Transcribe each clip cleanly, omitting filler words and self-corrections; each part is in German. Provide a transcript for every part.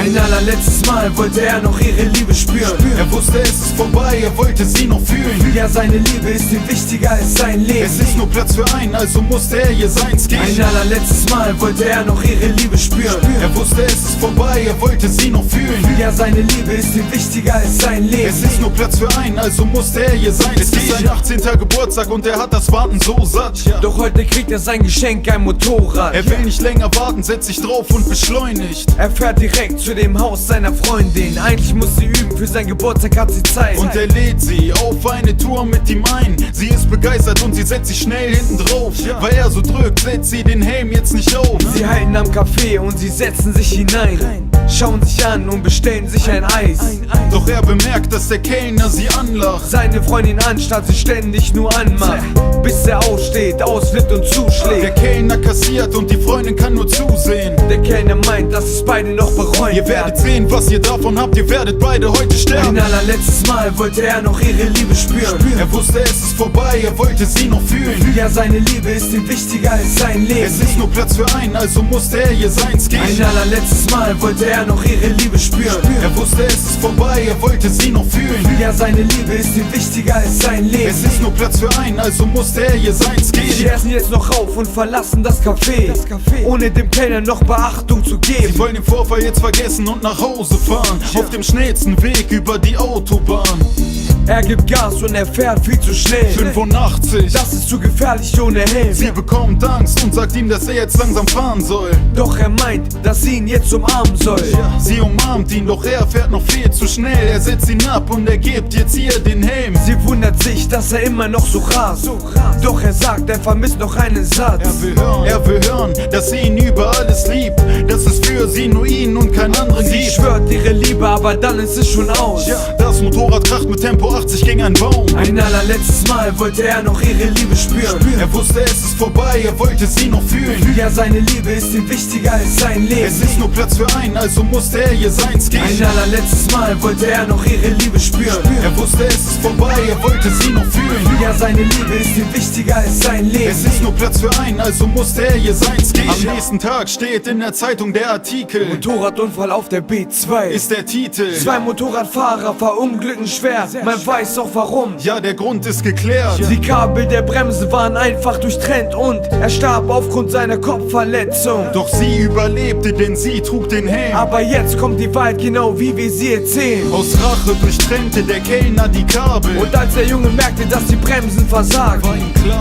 Ein allerletztes Mal wollte er noch ihre Liebe spüren. Er wusste, es ist vorbei, er wollte sie noch fühlen. Ja, seine Liebe ist ihm wichtiger als sein Leben. Es ist nur Platz für einen, also musste er ihr seins geben. Ein allerletztes Mal wollte er noch ihre Liebe spüren. Er wusste, es ist vorbei, er wollte sie noch fühlen. Ja, seine Liebe ist ihm wichtiger als sein Leben. Es ist nur Platz für einen, also musste er ihr seins geben. Es ist sein 18. Geburtstag und er hat das Warten so satt. Doch heute kriegt er sein Geschenk, ein Motorrad. Er will nicht länger warten, setzt sich drauf und beschleunigt. Er fährt direkt zu dem Haus seiner Freundin. Eigentlich muss sie üben, für sein Geburtstag hat sie Zeit. Und er lädt sie auf eine Tour mit ihm ein. Sie ist begeistert und sie setzt sich schnell hinten drauf. Weil er so drückt, setzt sie den Helm jetzt nicht auf. Sie halten am Café und sie setzen sich hinein, schauen sich an und bestellen sich ein Eis. Doch er bemerkt, dass der Kellner sie anlacht. Seine Freundin anstatt sie ständig nur anmacht, bis er aufsteht, ausflippt und Der zuschlägt. Kellner kassiert und die Freundin kann nur zusehen. Der Kellner meint, dass es beide noch bereuen Ihr werdet sehen, was ihr davon habt, ihr werdet beide heute sterben. Ein allerletztes Mal wollte er noch ihre Liebe spüren. Er wusste, es ist vorbei, er wollte sie noch fühlen. Ja, seine Liebe ist ihm wichtiger als sein Leben. Es ist nur Platz für einen, also musste er ihr seins geben. Ein allerletztes Mal wollte er noch ihre Liebe spüren. Er wusste, es ist vorbei, er wollte sie noch fühlen. Ja, seine Liebe ist ihm wichtiger als sein Leben. Es ist nur Platz für einen, also musste er ihr seins Sie geben. essen jetzt noch auf und verlassen das Café, ohne dem Kellner noch Beachtung zu Sie geben. wollen den Vorfall jetzt vergessen und nach Hause fahren. Auf dem schnellsten Weg über die Autobahn. Er gibt Gas und er fährt viel zu schnell. 85. Das ist zu gefährlich ohne Helm. Sie bekommt Angst und sagt ihm, dass er jetzt langsam fahren soll. Doch er meint, dass sie ihn jetzt umarmen soll. Sie umarmt ihn, doch er fährt noch viel zu schnell. Er setzt ihn ab und er gibt jetzt ihr den Helm. Sie wundert sich, dass er immer noch so rast. Doch er sagt, er vermisst noch einen Satz. Er will hören, dass sie ihn über alles liebt. Dass es für sie nur ihn und keinen anderen Sie gibt. schwört ihre Liebe, aber dann ist es schon aus. Das Motorrad kracht mit Tempo 80 gegen einen Baum. Ein allerletztes Mal wollte er noch ihre Liebe spüren. Er wusste, es ist vorbei, er wollte sie noch fühlen. Ja, seine Liebe ist ihm wichtiger als sein Leben. Es ist nur Platz für einen, also musste er ihr seins geben. Ein allerletztes Mal wollte er noch ihre Liebe spüren. Er wusste, es ist vorbei, er wollte sie noch fühlen. Ja, seine Liebe ist ihm wichtiger als sein Leben. Es ist nur Platz für einen, also musste er ihr seins geben. Am nächsten Tag steht in der Zeitung der Artikel. Motorradunfall auf der B2 Ist der Titel. 2 Motorradfahrer verunglücken schwer. Man weiß auch warum. Ja, der Grund ist geklärt. Die Kabel der Bremse waren einfach durchtrennt und er starb aufgrund seiner Kopfverletzung. Doch sie überlebte, denn sie trug den Helm. Aber jetzt kommt die Wahrheit genau wie wir sie erzählen. Aus Rache durchtrennte der Kellner die Kabel. Und als der Junge merkte, dass die Bremsen versagten,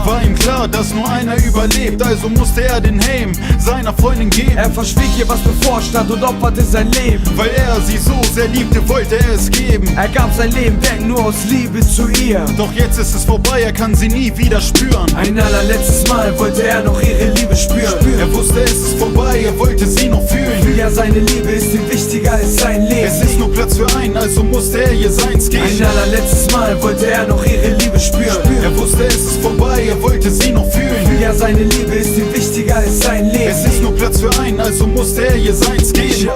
War ihm klar, dass nur einer überlebt. Also musste er den Helm seiner Freundin geben. er verschwieg ihr, was bevorstand und opferte sein Leben. Weil er sie so sehr liebte, wollte er es geben. Er gab sein Leben weg nur aus Liebe zu ihr. Doch jetzt ist es vorbei, er kann sie nie wieder spüren. Ein allerletztes Mal wollte er noch ihre Liebe spüren. Er wusste, es ist vorbei, er wollte sie noch fühlen. Ja, seine Liebe ist ihm wichtiger als sein Leben. Es ist nur Platz für einen, also musste er ihr seins geben. Ein allerletztes Mal wollte er noch ihre Liebe spüren. Er wusste, es ist vorbei, er wollte sie noch fühlen. Ja, seine Liebe ist ihm wichtiger als sein Leben. Es ist nur Platz für einen, also musste er ihr seins geben.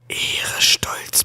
Ehre Stolz.